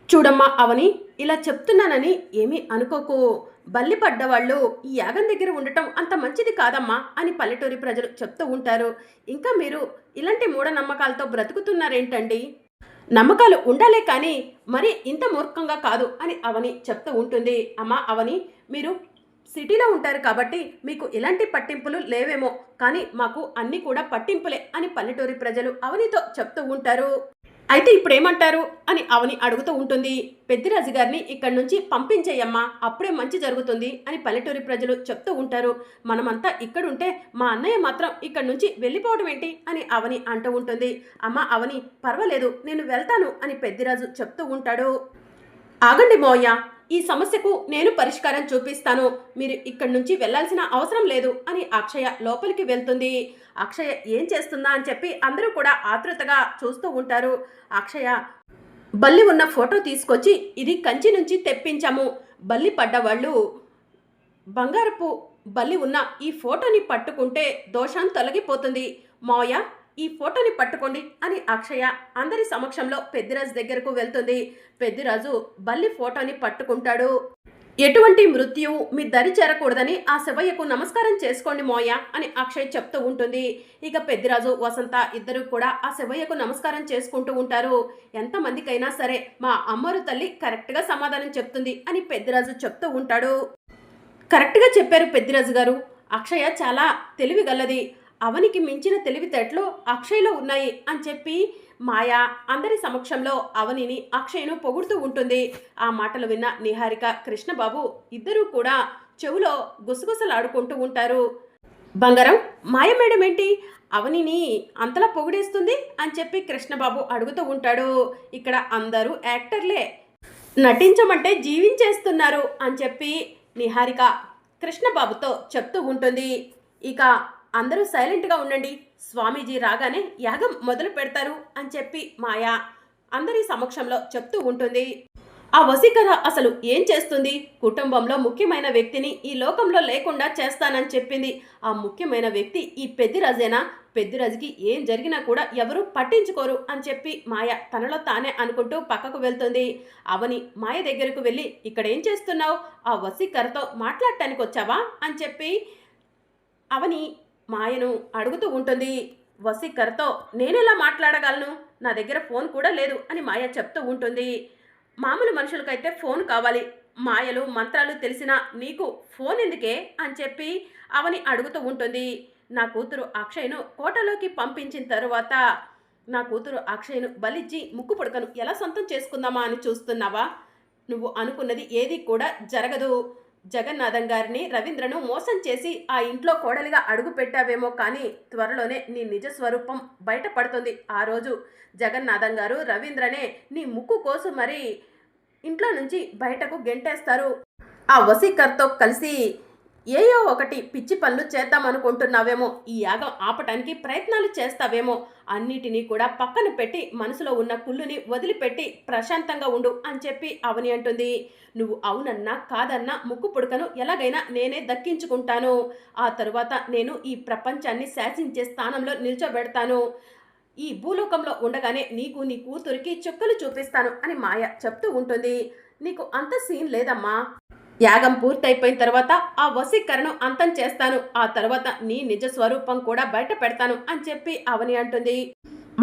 చూడమ్మా అవని, ఇలా చెప్తున్నానని ఏమీ అనుకోకు. బల్లి పడ్డవాళ్ళు ఈ యాగం దగ్గర ఉండటం అంత మంచిది కాదమ్మా అని పల్లెటూరి ప్రజలు చెప్తూ ఉంటారు. ఇంకా మీరు ఇలాంటి మూఢనమ్మకాలతో బ్రతుకుతున్నారేంటండి? నమ్మకాలు ఉండాలే కానీ మరి ఇంత మూర్ఖంగా కాదు అని అవని చెప్తూ ఉంటుంది. అమ్మా అవని, మీరు సిటీలో ఉంటారు కాబట్టి మీకు ఇలాంటి పట్టింపులు లేవేమో, కానీ మాకు అన్నీ కూడా పట్టింపులే అని పల్లెటూరి ప్రజలు అవనితో చెప్తూ ఉంటారు. అయితే ఇప్పుడేమంటారు అని అవని అడుగుతూ ఉంటుంది. పెద్దిరాజు గారిని ఇక్కడి నుంచి పంపించేయమ్మా, అప్పుడే మంచి జరుగుతుంది అని పల్లెటూరి ప్రజలు చెప్తూ ఉంటారు. మనమంతా ఇక్కడుంటే మా అన్నయ్య మాత్రం ఇక్కడి నుంచి వెళ్ళిపోవడం ఏంటి అని అవని అంటూ ఉంటుంది. అమ్మ అవని, పర్వాలేదు నేను వెళ్తాను అని పెద్దిరాజు చెప్తూ ఉంటాడు. ఆగండి మోయ్య, ఈ సమస్యకు నేను పరిష్కారం చూపిస్తాను. మీరు ఇక్కడి నుంచి వెళ్లాల్సిన అవసరం లేదు అని అక్షయ లోపలికి వెళ్తుంది. అక్షయ ఏం చేస్తుందా అని చెప్పి అందరూ కూడా ఆతృతగా చూస్తూ ఉంటారు. అక్షయ బల్లి ఉన్న ఫోటో తీసుకొచ్చి, ఇది కంచి నుంచి తెప్పించాము, బల్లి పడ్డవాళ్ళు బంగారపు బల్లి ఉన్న ఈ ఫోటోని పట్టుకుంటే దోషం తొలగిపోతుంది. మావయ్య, ఈ ఫోటోని పట్టుకోండి అని అక్షయ అందరి సమక్షంలో పెద్దిరాజు దగ్గరకు వెళ్తుంది. పెద్దిరాజు బల్లి ఫోటోని పట్టుకుంటాడు. ఎటువంటి మృత్యువు మీ దరి చేరకూడదని ఆ శివయ్యకు నమస్కారం చేసుకోండి మోయ అని అక్షయ్ చెప్తూ ఉంటుంది. ఇక పెద్దిరాజు వసంత ఇద్దరు కూడా ఆ శివయ్యకు నమస్కారం చేసుకుంటూ ఉంటారు. ఎంతమందికైనా సరే మా అమ్మరు తల్లి కరెక్ట్గా సమాధానం చెప్తుంది అని పెద్దిరాజు చెప్తూ ఉంటాడు. కరెక్ట్గా చెప్పారు పెద్దిరాజు గారు, అక్షయ చాలా తెలివిగలది, అవనికి మించిన తెలివితేటలు అక్షయ్లో ఉన్నాయి అని చెప్పి మాయా అందరి సమక్షంలో అవనిని అక్షయ్ను పొగుడుతూ ఉంటుంది. ఆ మాటలు విన్న నిహారిక, కృష్ణబాబు ఇద్దరూ కూడా చెవులో గుసగుసలాడుకుంటూ ఉంటారు. బంగారం, మాయ మేడం ఏంటి అవనిని అంతలా పొగిడేస్తుంది అని చెప్పి కృష్ణబాబు అడుగుతూ ఉంటాడు. ఇక్కడ అందరూ యాక్టర్లే, నటించమంటే జీవించేస్తున్నారు అని చెప్పి నిహారిక కృష్ణబాబుతో చెప్తూ ఉంటుంది. ఇక అందరూ సైలెంట్గా ఉండండి, స్వామీజీ రాగానే యాగం మొదలు పెడతారు అని చెప్పి మాయా అందరి సమక్షంలో చెప్తూ ఉంటుంది. ఆ వసీకర అసలు ఏం చేస్తుంది? కుటుంబంలో ముఖ్యమైన వ్యక్తిని ఈ లోకంలో లేకుండా చేస్తానని చెప్పింది. ఆ ముఖ్యమైన వ్యక్తి ఈ పెద్దిరాజేనా? పెద్దిరాజుకి ఏం జరిగినా కూడా ఎవరు పట్టించుకోరు అని చెప్పి మాయ తనలో తానే అనుకుంటూ పక్కకు వెళ్తుంది. అవని మాయ దగ్గరకు వెళ్ళి, ఇక్కడ ఏం చేస్తున్నావు? ఆ వసీకరతో మాట్లాడటానికి వచ్చావా అని చెప్పి అవని మాయను అడుగుతూ ఉంటుంది. వసీకర్తో నేనెలా మాట్లాడగలను? నా దగ్గర ఫోన్ కూడా లేదు అని మాయ చెప్తూ ఉంటుంది. మామూలు మనుషులకైతే ఫోన్ కావాలి, మాయలు మంత్రాలు తెలిసిన నీకు ఫోన్ ఎందుకే అని చెప్పి అవని అడుగుతూ ఉంటుంది. నా కూతురు అక్షయ్ను కోటలోకి పంపించిన తరువాత నా కూతురు అక్షయ్ను బలిచ్చి ముక్కు పుడకను ఎలా సొంతం చేసుకుందామా అని చూస్తున్నావా? నువ్వు అనుకున్నది ఏది కూడా జరగదు. జగన్నాథం గారిని, రవీంద్రను మోసం చేసి ఆ ఇంట్లో కోడలిగా అడుగు పెట్టావేమో, కానీ త్వరలోనే నీ నిజ స్వరూపం బయటపడుతుంది. ఆ రోజు జగన్నాథం గారు రవీంద్రనే నీ ముక్కు కోసు మరి ఇంట్లో నుంచి బయటకు గెంటేస్తారు. ఆ వసీకర్తో కలిసి ఏయో ఒకటి పిచ్చి పనులు చేద్దామనుకుంటున్నావేమో, ఈ యాగం ఆపటానికి ప్రయత్నాలు చేస్తావేమో, అన్నిటినీ కూడా పక్కన పెట్టి మనసులో ఉన్న కుళ్ళుని వదిలిపెట్టి ప్రశాంతంగా ఉండు అని చెప్పి అవని అంటుంది. నువ్వు అవునన్నా కాదన్నా ముక్కు పుడకను ఎలాగైనా నేనే దక్కించుకుంటాను. ఆ తరువాత నేను ఈ ప్రపంచాన్ని శాసించే స్థానంలో నిల్చోబెడతాను. ఈ భూలోకంలో ఉండగానే నీకు నీ కూతురికి చుక్కలు చూపిస్తాను అని మాయ చెప్తూ ఉంటుంది. నీకు అంత సీన్ లేదమ్మా, యాగం పూర్తయిపోయిన తర్వాత ఆ వశీకరణను అంతం చేస్తాను, ఆ తర్వాత నీ నిజ స్వరూపం కూడా బయట పెడతాను అని చెప్పి అవని అంటుంది.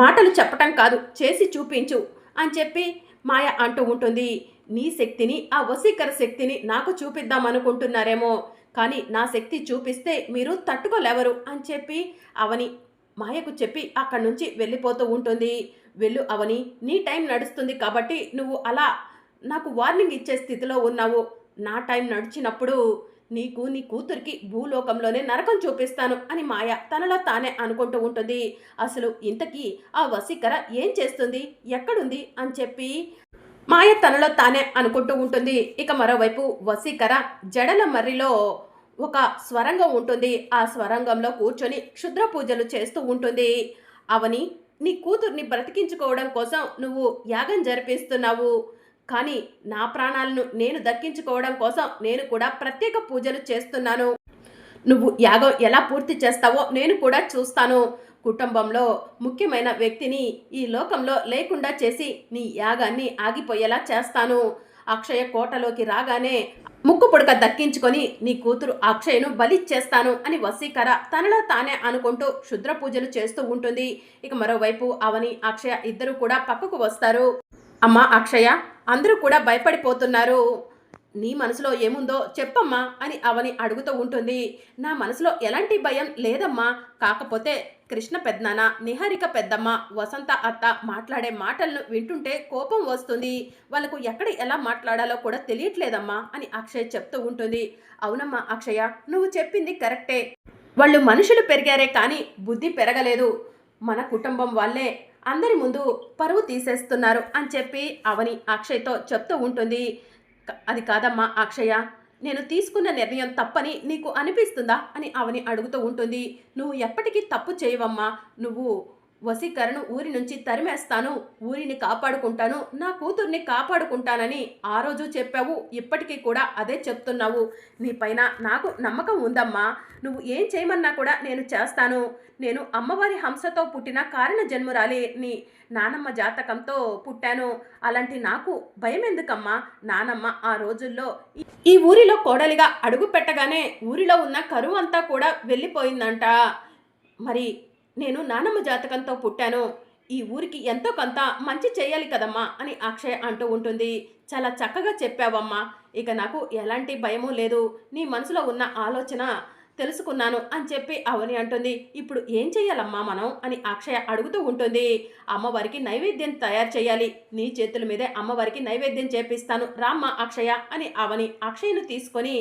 మాటలు చెప్పటం కాదు, చేసి చూపించు అని చెప్పి మాయ అంటూ ఉంటుంది. నీ శక్తిని, ఆ వశీకర శక్తిని నాకు చూపిద్దామనుకుంటున్నారేమో, కానీ నా శక్తి చూపిస్తే మీరు తట్టుకోలేవరు అని చెప్పి అవని మాయకు చెప్పి అక్కడి నుంచి వెళ్ళిపోతూ ఉంటుంది. వెళ్ళు అవని, నీ టైం నడుస్తుంది కాబట్టి నువ్వు అలా నాకు వార్నింగ్ ఇచ్చే స్థితిలో ఉన్నావు. నా టైం నడిచినప్పుడు నీకు, నీ కూతురికి భూలోకంలోనే నరకం చూపిస్తాను అని మాయ తనలో తానే అనుకుంటూ ఉంటుంది. అసలు ఇంతకీ ఆ వశీకర ఏం చేస్తుంది, ఎక్కడుంది అని చెప్పి మాయ తనలో తానే అనుకుంటూ ఉంటుంది. ఇక మరోవైపు వశీకర జడల మర్రిలో ఒక స్వరంగం ఉంటుంది. ఆ స్వరంగంలో కూర్చొని క్షుద్ర పూజలు చేస్తూ ఉంటుంది. అవని, నీ కూతుర్ని బ్రతికించుకోవడం కోసం నువ్వు యాగం జరిపిస్తున్నావు, కానీ నా ప్రాణాలను నేను దక్కించుకోవడం కోసం నేను కూడా ప్రత్యేక పూజలు చేస్తున్నాను. నువ్వు యాగం ఎలా పూర్తి చేస్తావో నేను కూడా చూస్తాను. కుటుంబంలో ముఖ్యమైన వ్యక్తిని ఈ లోకంలో లేకుండా చేసి నీ యాగాన్ని ఆగిపోయేలా చేస్తాను. అక్షయ కోటలోకి రాగానే ముక్కు పుడక దక్కించుకొని నీ కూతురు అక్షయను బలిచ్చేస్తాను అని వసీకర తనలో తానే అనుకుంటూ క్షుద్ర పూజలు చేస్తూ ఉంటుంది. ఇక మరోవైపు అవని అక్షయ ఇద్దరు కూడా పక్కకు వస్తారు. అమ్మా అక్షయ, అందరూ కూడా భయపడిపోతున్నారు. నీ మనసులో ఏముందో చెప్పమ్మా అని అవని అడుగుతూ ఉంటుంది. నా మనసులో ఎలాంటి భయం లేదమ్మా. కాకపోతే కృష్ణ పెద్దనాన్న, నిహారిక పెద్దమ్మ, వసంత అత్త మాట్లాడే మాటలను వింటుంటే కోపం వస్తుంది. వాళ్ళకు ఎక్కడ ఎలా మాట్లాడాలో కూడా తెలియట్లేదమ్మా అని అక్షయ్ చెప్తూ ఉంటుంది. అవునమ్మా అక్షయ, నువ్వు చెప్పింది కరెక్టే. వాళ్ళు మనుషులు పెరిగారే కానీ బుద్ధి పెరగలేదు. మన కుటుంబం వాళ్ళే అందరి ముందు పరువు తీసేస్తున్నారు అని చెప్పి అవని అక్షయ్తో చెప్తూ ఉంటుంది. అది కాదమ్మా అక్షయ, నేను తీసుకున్న నిర్ణయం తప్పని నీకు అనిపిస్తుందా అని అవని అడుగుతూ ఉంటుంది. నువ్వు ఎప్పటికీ తప్పు చేయవమ్మా. నువ్వు వసీకరణను ఊరి నుంచి తరిమేస్తాను, ఊరిని కాపాడుకుంటాను, నా కూతుర్ని కాపాడుకుంటానని ఆ రోజు చెప్పావు. ఇప్పటికీ కూడా అదే చెప్తున్నావు. నీపైన నాకు నమ్మకం ఉందమ్మా. నువ్వు ఏం చేయమన్నా కూడా నేను చేస్తాను. నేను అమ్మవారి హంసతో పుట్టిన కారణ జన్మురాలి, నీ నానమ్మ జాతకంతో పుట్టాను. అలాంటి నాకు భయం ఎందుకమ్మా? నానమ్మ ఆ రోజుల్లో ఈ ఊరిలో కోడలిగా అడుగు పెట్టగానే ఊరిలో ఉన్న కరువు అంతా కూడా వెళ్ళిపోయిందంట. మరి నేను నానమ్మ జాతకంతో పుట్టాను. ఈ ఊరికి ఎంతో కొంత మంచి చేయాలి కదమ్మా అని అక్షయ్ అంటూ ఉంటుంది. చాలా చక్కగా చెప్పావమ్మా. ఇక నాకు ఎలాంటి భయమూ లేదు. నీ మనసులో ఉన్న ఆలోచన తెలుసుకున్నాను అని చెప్పి అవని అంటుంది. ఇప్పుడు ఏం చెయ్యాలమ్మా మనం అని అక్షయ అడుగుతూ ఉంటుంది. అమ్మవారికి నైవేద్యం తయారు చేయాలి. నీ చేతుల మీదే అమ్మవారికి నైవేద్యం చేపిస్తాను, రామ్మ అక్షయ అని అవని అక్షయ్ను తీసుకొని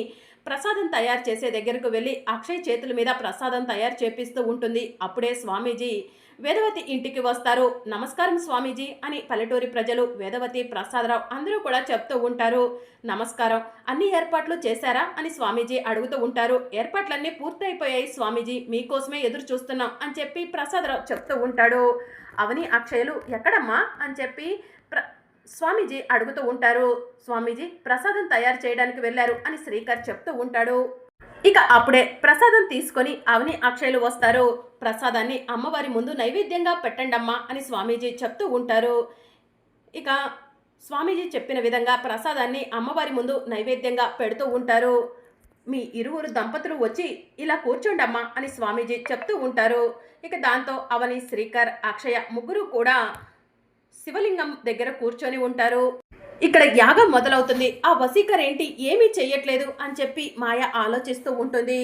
ప్రసాదం తయారు చేసే దగ్గరకు వెళ్ళి అక్షయ్ చేతుల మీద ప్రసాదం తయారు చేపిస్తూ ఉంటుంది. అప్పుడే స్వామీజీ వేదవతి ఇంటికి వస్తారు. నమస్కారం స్వామీజీ అని పల్లెటూరి ప్రజలు, వేదవతి, ప్రసాదరావు అందరూ కూడా చెప్తూ ఉంటారు. నమస్కారం, అన్ని ఏర్పాట్లు చేశారా అని స్వామీజీ అడుగుతూ ఉంటారు. ఏర్పాట్లన్నీ పూర్తయిపోయాయి స్వామీజీ, మీకోసమే ఎదురు చూస్తున్నాం అని చెప్పి ప్రసాదరావు చెప్తూ ఉంటాడు. అవని అక్షయలు ఎక్కడమ్మా అని చెప్పి స్వామీజీ అడుగుతూ ఉంటారు. స్వామీజీ ప్రసాదం తయారు చేయడానికి వెళ్ళారు అని శ్రీకర్ చెప్తూ ఉంటాడు. ఇక అప్పుడే ప్రసాదం తీసుకొని అవని అక్షయలు వస్తారు. ప్రసాదాన్ని అమ్మవారి ముందు నైవేద్యంగా పెట్టండమ్మా అని స్వామీజీ చెప్తూ ఉంటారు. ఇక స్వామీజీ చెప్పిన విధంగా ప్రసాదాన్ని అమ్మవారి ముందు నైవేద్యంగా పెడుతూ ఉంటారు. మీ ఇరువురు దంపతులు వచ్చి ఇలా కూర్చోండమ్మా అని స్వామీజీ చెప్తూ ఉంటారు. ఇక దాంతో అవని, శ్రీకర్, అక్షయ ముగ్గురు కూడా శివలింగం దగ్గర కూర్చొని ఉంటారు. ఇక్కడ యాగం మొదలవుతుంది. ఆ వసీకర్ ఏంటి ఏమీ చెయ్యట్లేదు అని చెప్పి మాయ ఆలోచిస్తూ ఉంటుంది.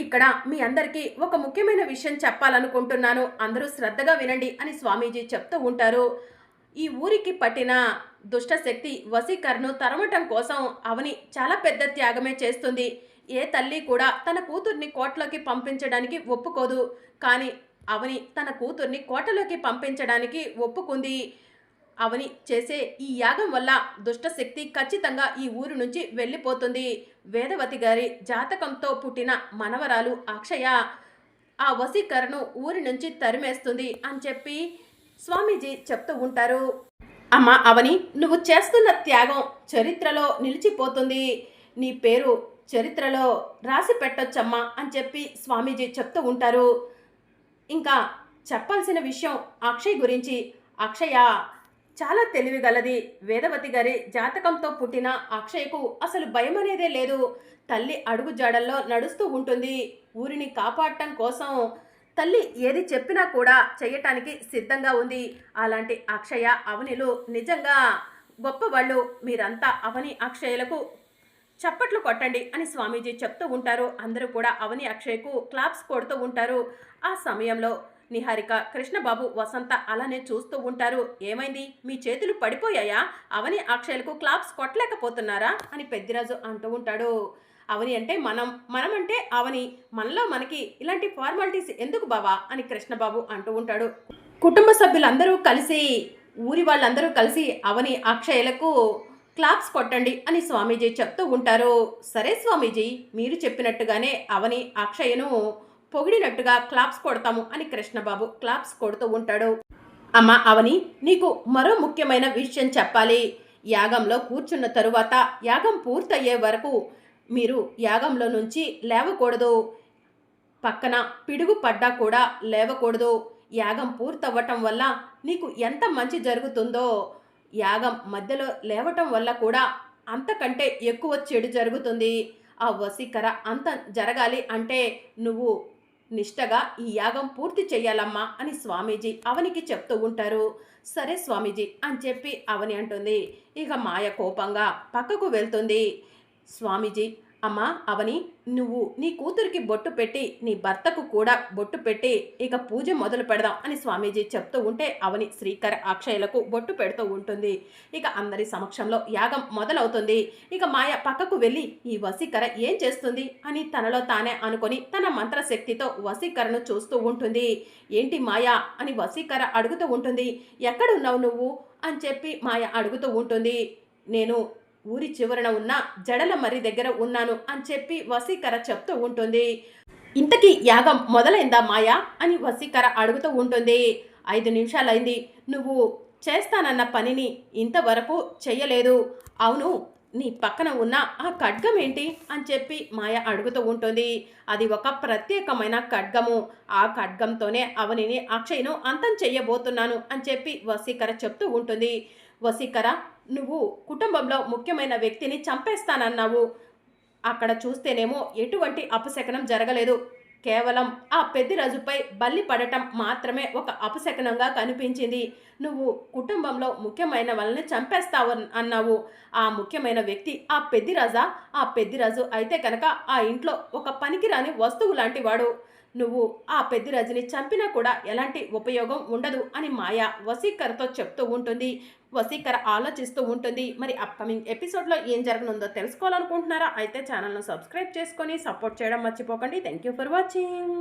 ఇక్కడ మీ అందరికీ ఒక ముఖ్యమైన విషయం చెప్పాలనుకుంటున్నాను, అందరూ శ్రద్ధగా వినండి అని స్వామీజీ చెప్తూ ఉంటారు. ఈ ఊరికి పట్టిన దుష్టశక్తి వసీకర్ను తరమటం కోసం అవని చాలా పెద్ద త్యాగమే చేస్తుంది. ఏ తల్లి కూడా తన కూతుర్ని కోటలోకి పంపించడానికి ఒప్పుకోదు. కానీ అవని తన కూతుర్ని కోటలోకి పంపించడానికి ఒప్పుకుంది. అవని చేసే ఈ యాగం వల్ల దుష్టశక్తి ఖచ్చితంగా ఈ ఊరు నుంచి వెళ్ళిపోతుంది. వేదవతి గారి జాతకంతో పుట్టిన మనవరాలు అక్షయ ఆ వసీకరణను ఊరి నుంచి తరిమేస్తుంది అని చెప్పి స్వామీజీ చెప్తూ ఉంటారు. అమ్మ అవని, నువ్వు చేస్తున్న త్యాగం చరిత్రలో నిలిచిపోతుంది. నీ పేరు చరిత్రలో రాసి పెట్టొచ్చమ్మా అని చెప్పి స్వామీజీ చెప్తూ ఉంటారు. ఇంకా చెప్పాల్సిన విషయం అక్షయ్ గురించి. అక్షయ చాలా తెలివిగలది. వేదవతి గారి జాతకంతో పుట్టిన అక్షయ్కు అసలు భయం అనేదే లేదు. తల్లి అడుగు జాడల్లో నడుస్తూ ఉంటుంది. ఊరిని కాపాడటం కోసం తల్లి ఏది చెప్పినా కూడా చేయటానికి సిద్ధంగా ఉంది. అలాంటి అక్షయ, అవనిలు నిజంగా గొప్పవాళ్ళు. మీరంతా అవని అక్షయలకు చప్పట్లు కొట్టండి అని స్వామీజీ చెప్తూ ఉంటారు. అందరూ కూడా అవని అక్షయ్కు క్లాప్స్ కొడుతూ ఉంటారు. ఆ సమయంలో నిహారిక, కృష్ణబాబు, వసంత అలానే చూస్తూ ఉంటారు. ఏమైంది, మీ చేతులు పడిపోయాయా? అవని అక్షయ్లకు క్లాప్స్ కొట్టలేకపోతున్నారా అని పెద్దిరాజు అంటూ ఉంటాడు. అవని అంటే మనం అంటే అవని, మనలో మనకి ఇలాంటి ఫార్మాలిటీస్ ఎందుకు బావా అని కృష్ణబాబు అంటూ ఉంటాడు. కుటుంబ సభ్యులందరూ కలిసి, ఊరి వాళ్ళందరూ కలిసి అవని అక్షయ్లకు క్లాప్స్ కొట్టండి అని స్వామీజీ చెప్తూ ఉంటారు. సరే స్వామీజీ, మీరు చెప్పినట్టుగానే అవని అక్షయ్ను పొగిడినట్టుగా క్లాప్స్ కొడతాము అని కృష్ణబాబు క్లాప్స్ కొడుతూ ఉంటాడు. అమ్మ అవని, నీకు మరో ముఖ్యమైన విషయం చెప్పాలి. యాగంలో కూర్చున్న తరువాత యాగం పూర్తయ్యే వరకు మీరు యాగంలో నుంచి లేవకూడదు. పక్కన పిడుగు పడ్డా కూడా లేవకూడదు. యాగం పూర్తవ్వటం వల్ల నీకు ఎంత మంచి జరుగుతుందో, యాగం మధ్యలో లేవటం వల్ల కూడా అంతకంటే ఎక్కువ చెడు జరుగుతుంది. ఆ వశీకర అంతం జరగాలి అంటే నువ్వు నిష్టగా ఈ యాగం పూర్తి చెయ్యాలమ్మా అని స్వామీజీ అవనికి చెప్తూ ఉంటారు. సరే స్వామీజీ అని చెప్పి అవని అంటుంది. ఇక మాయ కోపంగా పక్కకు వెళ్తుంది. స్వామీజీ, అమ్మా అవని, నువ్వు నీ కూతురికి బొట్టు పెట్టి నీ భర్తకు కూడా బొట్టు పెట్టి ఇక పూజ మొదలు పెడదాం అని స్వామీజీ చెప్తూ ఉంటే అవని శ్రీకర అక్షయలకు బొట్టు పెడుతూ ఉంటుంది. ఇక అందరి సమక్షంలో యాగం మొదలవుతుంది. ఇక మాయ పక్కకు వెళ్ళి ఈ వశీకర ఏం చేస్తుంది అని తనలో తానే అనుకొని తన మంత్రశక్తితో వశీకరను చూస్తూ ఉంటుంది. ఏంటి మాయా అని వశీకర అడుగుతూ ఉంటుంది. ఎక్కడున్నావు నువ్వు అని చెప్పి మాయ అడుగుతూ ఉంటుంది. నేను ఊరి చివరన ఉన్న జడల మర్రి దగ్గర ఉన్నాను అని చెప్పి వశీకర చెప్తూ ఉంటుంది. ఇంతకీ యాగం మొదలైందా మాయా అని వశీకర అడుగుతూ ఉంటుంది. 5 నిమిషాలైంది, నువ్వు చేస్తానన్న పనిని ఇంతవరకు చెయ్యలేదు. అవును, నీ పక్కన ఉన్న ఆ ఖడ్గం ఏంటి అని చెప్పి మాయ అడుగుతూ ఉంటుంది. అది ఒక ప్రత్యేకమైన ఖడ్గము. ఆ ఖడ్గంతోనే అవనిని అక్షయ్ను అంతం చెయ్యబోతున్నాను అని చెప్పి వశీకర చెప్తూ ఉంటుంది. వశీకర, నువ్వు కుటుంబంలో ముఖ్యమైన వ్యక్తిని చంపేస్తానన్నావు. అక్కడ చూస్తేనేమో ఎటువంటి అపశకనం జరగలేదు. కేవలం ఆ పెద్దిరాజుపై బల్లి పడటం మాత్రమే ఒక అపశకనంగా కనిపించింది. నువ్వు కుటుంబంలో ముఖ్యమైన వాళ్ళని చంపేస్తావు అన్నావు. ఆ ముఖ్యమైన వ్యక్తి ఆ పెద్దిరాజా? ఆ పెద్దిరాజు అయితే కనుక ఆ ఇంట్లో ఒక పనికిరాని వస్తువు లాంటి వాడు. నువ్వు ఆ పెద్దిరాజుని చంపినా కూడా ఎలాంటి ఉపయోగం ఉండదు అని మాయ వశీకరతో చెప్తూ ఉంటుంది. వశీకర ఆలోచిస్తూ ఉంటుంది. మరి అప్కమింగ్ ఎపిసోడ్లో ఏం జరగనుందో తెలుసుకోవాలనుకుంటున్నారా? అయితే ఛానల్ను సబ్స్క్రైబ్ చేసుకొని సపోర్ట్ చేయడం మర్చిపోకండి. Thank you for watching.